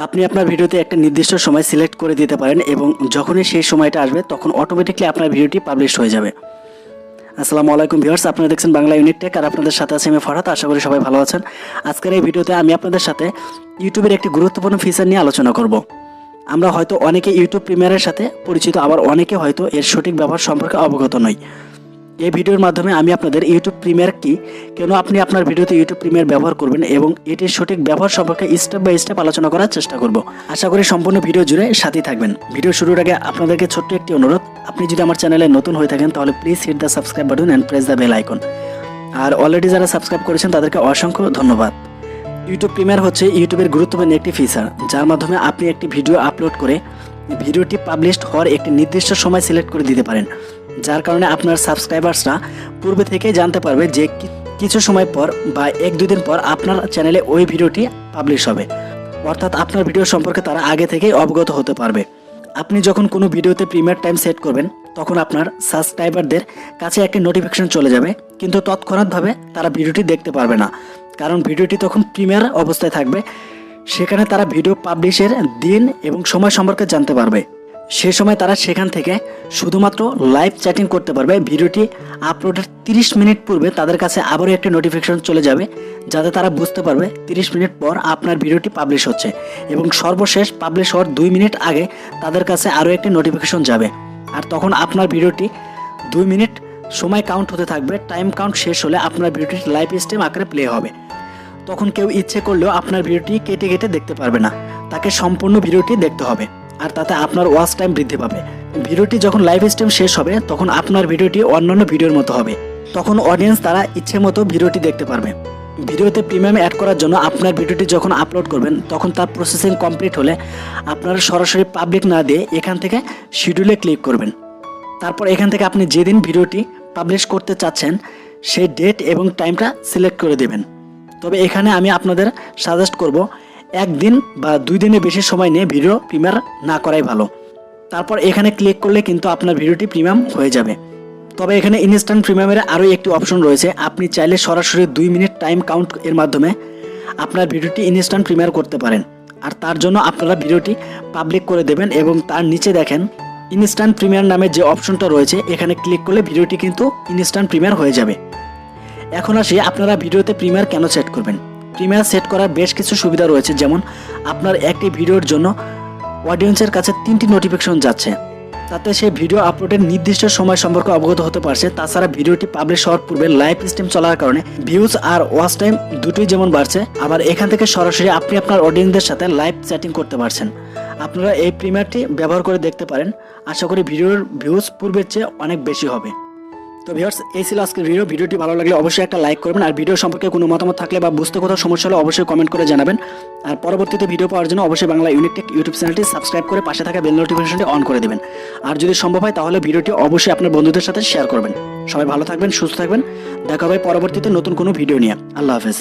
আপনি আপনার ভিডিওতে একটা নির্দিষ্ট সময় সিলেক্ট করে দিতে পারেন এবং যখনই সেই সময়টা আসবে তখন অটোমেটিকলি আপনার ভিডিওটি পাবলিশ হয়ে যাবে। আসসালামু আলাইকুম ভিউয়ার্স, আপনারা দেখছেন বাংলা ইউনিট টেক আর আপনাদের সাথে আছি আমি ফরহাদ। আশা করি সবাই ভালো আছেন। আজকের এই ভিডিওতে আমি আপনাদের সাথে ইউটিউবের একটি গুরুত্বপূর্ণ ফিচার নিয়ে আলোচনা করব। আমরা হয়তো অনেকে ইউটিউব প্রিমিয়ারের সাথে পরিচিত, আবার অনেকে হয়তো এর সঠিক ব্যবহার সম্পর্কে অবগত নই। এই ভিডিওর মাধ্যমে আমি আপনাদের ইউটিউব প্রিমিয়ার কি, কেন আপনি আপনার ভিডিওতে ইউটিউব প্রিমিয়ার ব্যবহার করবেন এবং এটির সঠিক ব্যবহার সম্পর্কে স্টেপ বাই স্টেপ আলোচনা করার চেষ্টা করব। আশা করি সম্পূর্ণ ভিডিও জুড়ে সাথেই থাকবেন। ভিডিও শুরুর আগে আপনাদেরকে ছোট্ট একটি অনুরোধ, আপনি যদি আমার চ্যানেলে নতুন হয়ে থাকেন তাহলে please hit the subscribe button and press the bell icon. আর অলরেডি যারা সাবস্ক্রাইব করেছেন তাদেরকে অসংখ্য ধন্যবাদ। ইউটিউব প্রিমিয়ার হচ্ছে ইউটিউবের গুরুত্বপূর্ণ একটি ফিচার, যার মাধ্যমে আপনি একটি ভিডিও আপলোড করে ভিডিওটি পাবলিশড হওয়ার একটি নির্দিষ্ট সময় সিলেক্ট করে দিতে পারেন, যার কারণে আপনার সাবস্ক্রাইবার্সরা পূর্বে থেকেই জানতে পারবে যে কিছু সময় পর বা 1-2 দিন পর আপনার চ্যানেলে ওই ভিডিওটি পাবলিশ হবে। অর্থাৎ আপনার ভিডিও সম্পর্কে তারা আগে থেকেই অবগত হতে পারবে। আপনি যখন কোনো ভিডিওতে প্রিমিয়ার টাইম সেট করবেন তখন আপনার সাবস্ক্রাইবারদের কাছে একটি নোটিফিকেশন চলে যাবে, কিন্তু তৎক্ষণাৎভাবে তারা ভিডিওটি দেখতে পারবে না, কারণ ভিডিওটি তখন প্রিমিয়ার অবস্থায় থাকবে। সেখানে তারা ভিডিও পাবলিশের দিন এবং সময় সম্পর্কে জানতে পারবে। সে সময় তারা সেখান থেকে শুধুমাত্র লাইভ চ্যাটিং করতে পারবে। ভিডিওটি আপলোডের 30 মিনিট পূর্বে তাদের কাছে আবারও একটি নোটিফিকেশন চলে যাবে, যাতে তারা বুঝতে পারবে 30 মিনিট পর আপনার ভিডিওটি পাবলিশ হচ্ছে, এবং সর্বশেষ পাবলিশ হওয়ার 2 মিনিট আগে তাদের কাছে আরও একটি নোটিফিকেশন যাবে। আর তখন আপনার ভিডিওটি 2 মিনিট সময় কাউন্ট হতে থাকবে। টাইম কাউন্ট শেষ হলে আপনার ভিডিওটি লাইভ স্ট্রিম আকারে প্লে হবে। তখন কেউ ইচ্ছে করলেও আপনার ভিডিওটি কেটে কেটে দেখতে পারবে না, তাকে সম্পূর্ণ ভিডিওটি দেখতে হবে, আর তাতে আপনার ওয়াচ টাইম বৃদ্ধি পাবে। ভিডিওটি যখন লাইভ স্ট্রিম শেষ হবে তখন আপনার ভিডিওটি অন্যান্য ভিডিওর মতো হবে। তখন অডিয়েন্স তারা ইচ্ছে মতো ভিডিওটি দেখতে পারবে। ভিডিওতে প্রিমিয়াম অ্যাড করার জন্য আপনার ভিডিওটি যখন আপলোড করবেন তখন তার প্রসেসিং কমপ্লিট হলে আপনারা সরাসরি পাবলিক না দিয়ে এখান থেকে শিডিউলে ক্লিক করবেন। তারপর এখান থেকে আপনি যেদিন ভিডিওটি পাবলিশ করতে চাচ্ছেন সেই ডেট এবং টাইমটা সিলেক্ট করে দেবেন। তবে এখানে আমি আপনাদের সাজেস্ট করব 1 দিন বা 2 দিনের বেশি সময় নিয়ে ভিডিও প্রিমিয়ার না করাই ভালো। তারপর এখানে ক্লিক করলে কিন্তু আপনার ভিডিওটি প্রিমিয়াম হয়ে যাবে। তবে এখানে ইনস্ট্যান্ট প্রিমিয়ামের আরও একটি অপশন রয়েছে। আপনি চাইলে সরাসরি 2 মিনিট টাইম কাউন্ট এর মাধ্যমে আপনার ভিডিওটি ইনস্ট্যান্ট প্রিমিয়ার করতে পারেন। আর তার জন্য আপনারা ভিডিওটি পাবলিক করে দেবেন এবং তার নিচে দেখেন ইনস্ট্যান্ট প্রিমিয়ার নামে যে অপশনটা রয়েছে, এখানে ক্লিক করলে ভিডিওটি কিন্তু ইনস্ট্যান্ট প্রিমিয়ার হয়ে যাবে। এখন আসি আপনারা ভিডিওতে প্রিমিয়ার কেন সেট করবেন। প্রিমিয়ার সেট করার বেশ কিছু সুবিধা রয়েছে, যেমন আপনার একটি ভিডিওর জন্য অডিয়েন্সের কাছে 3টি নোটিফিকেশন যাচ্ছে, তাতে সে ভিডিও আপলোডের নির্দিষ্ট সময় সম্পর্কে অবগত হতে পারছে। তাছাড়া ভিডিওটি পাবলিশ হওয়ার পূর্বে লাইভ স্ট্রিম চলার কারণে ভিউজ আর ওয়াচ টাইম দুটোই যেমন বাড়ছে, আবার এখান থেকে সরাসরি আপনি আপনার অডিয়েন্সদের সাথে লাইভ চ্যাটিং করতে পারছেন। আপনারা এই প্রিমিয়ারটি ব্যবহার করে দেখতে পারেন। আশা করি ভিডিওর ভিউজ পূর্বের চেয়ে অনেক বেশি হবে। তো ভিউয়ার্স, এই ছিল আজকের ভিডিওটি ভালো লাগলে অবশ্যই একটা লাইক করবেন, আর ভিডিও সম্পর্কে কোনো মতামত থাকলে বা বুঝতে কোথাও সমস্যা হলে অবশ্যই কমেন্ট করে জানাবেন। আর পরবর্তীতে ভিডিও পাওয়ার জন্য অবশ্যই বাংলা ইউনিট টেক ইউটিউব চ্যানেলটি সাবস্ক্রাইব করে পাশে থাকা বেল নোটিফিকেশনটি অন করে দেবেন। আর যদি সম্ভব হয় তাহলে ভিডিওটি অবশ্যই আপনার বন্ধুদের সাথে শেয়ার করবেন। সবাই ভালো থাকবেন, সুস্থ থাকবেন। দেখা হবে পরবর্তীতে নতুন কোনো ভিডিও নিয়ে। আল্লাহ হাফেজ।